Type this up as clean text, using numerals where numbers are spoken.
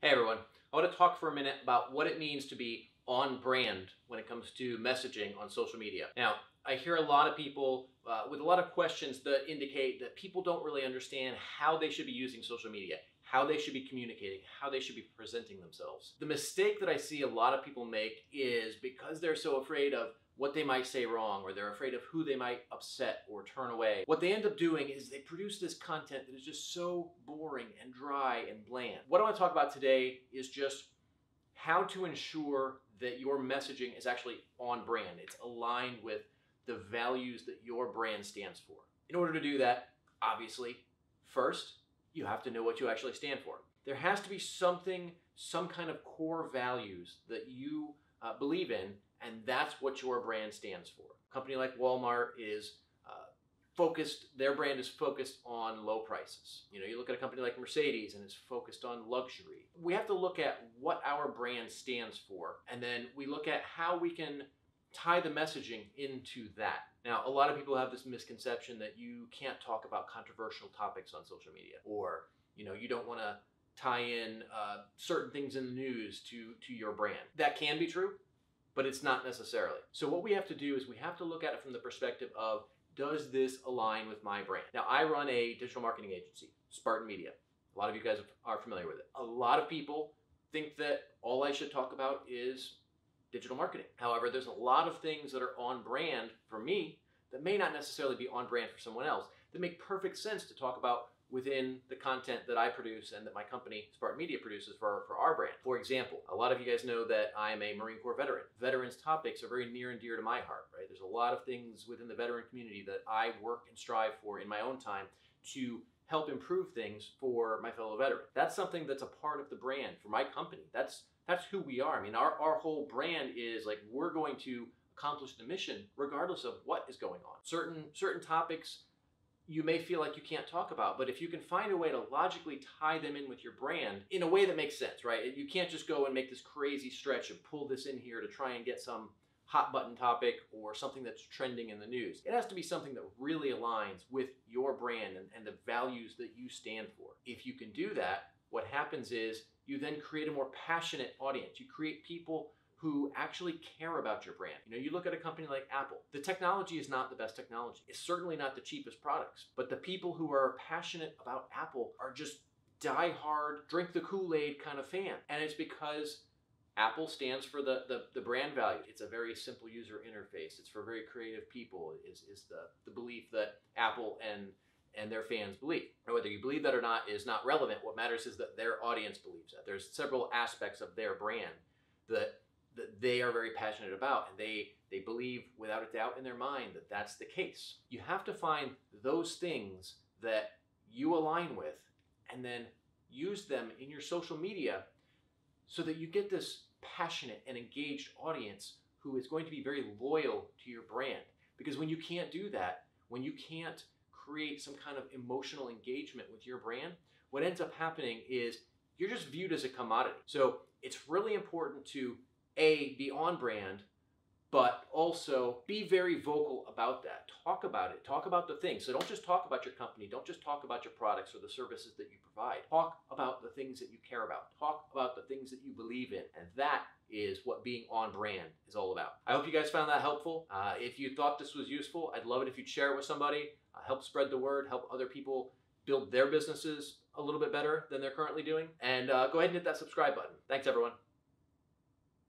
Hey everyone, I want to talk for a minute about what it means to be on brand when it comes to messaging on social media. Now, I hear a lot of people with a lot of questions that indicate that people don't really understand how they should be using social media, how they should be communicating, how they should be presenting themselves. The mistake that I see a lot of people make is because they're so afraid of what they might say wrong, or they're afraid of who they might upset or turn away. What they end up doing is they produce this content that is just so boring and dry and bland. What I want to talk about today is just how to ensure that your messaging is actually on brand. It's aligned with the values that your brand stands for. In order to do that, obviously, first, you have to know what you actually stand for. There has to be something, some kind of core values that you believe in, and that's what your brand stands for. A company like Walmart is their brand is focused on low prices. You look at a company like Mercedes and it's focused on luxury. We have to look at what our brand stands for, and then we look at how we can tie the messaging into that. Now, a lot of people have this misconception that you can't talk about controversial topics on social media, or you don't want to tie in certain things in the news to your brand. That can be true, but it's not necessarily. So what we have to do is we have to look at it from the perspective of, does this align with my brand? Now, I run a digital marketing agency, Spartan Media. A lot of you guys are familiar with it. A lot of people think that all I should talk about is digital marketing. However, there's a lot of things that are on brand for me that may not necessarily be on brand for someone else that make perfect sense to talk about within the content that I produce and that my company, Spartan Media, produces for our brand. For example, a lot of you guys know that I am a Marine Corps veteran. Veterans topics are very near and dear to my heart, right? There's a lot of things within the veteran community that I work and strive for in my own time to help improve things for my fellow veterans. That's something that's a part of the brand for my company. That's who we are. I mean, our whole brand is like, we're going to accomplish the mission regardless of what is going on. Certain topics you may feel like you can't talk about, but if you can find a way to logically tie them in with your brand in a way that makes sense, right? You can't just go and make this crazy stretch and pull this in here to try and get some hot button topic or something that's trending in the news. It has to be something that really aligns with your brand and the values that you stand for. If you can do that, what happens is you then create a more passionate audience. You create people who actually care about your brand. You look at a company like Apple. The technology is not the best technology. It's certainly not the cheapest products, but the people who are passionate about Apple are just die-hard, drink the Kool-Aid kind of fan. And it's because Apple stands for the brand value. It's a very simple user interface. It's for very creative people, is the belief that Apple and their fans believe. And whether you believe that or not is not relevant. What matters is that their audience believes that. There's several aspects of their brand that they are very passionate about, and they believe without a doubt in their mind that that's the case. You have to find those things that you align with and then use them in your social media so that you get this passionate and engaged audience who is going to be very loyal to your brand. Because when you can't do that, when you can't create some kind of emotional engagement with your brand, what ends up happening is you're just viewed as a commodity. So it's really important to be on brand, but also be very vocal about that. Talk about it. Talk about the things. So don't just talk about your company. Don't just talk about your products or the services that you provide. Talk about the things that you care about. Talk about the things that you believe in. And that is what being on brand is all about. I hope you guys found that helpful. If you thought this was useful, I'd love it if you'd share it with somebody. Help spread the word. Help other people build their businesses a little bit better than they're currently doing. And go ahead and hit that subscribe button. Thanks, everyone.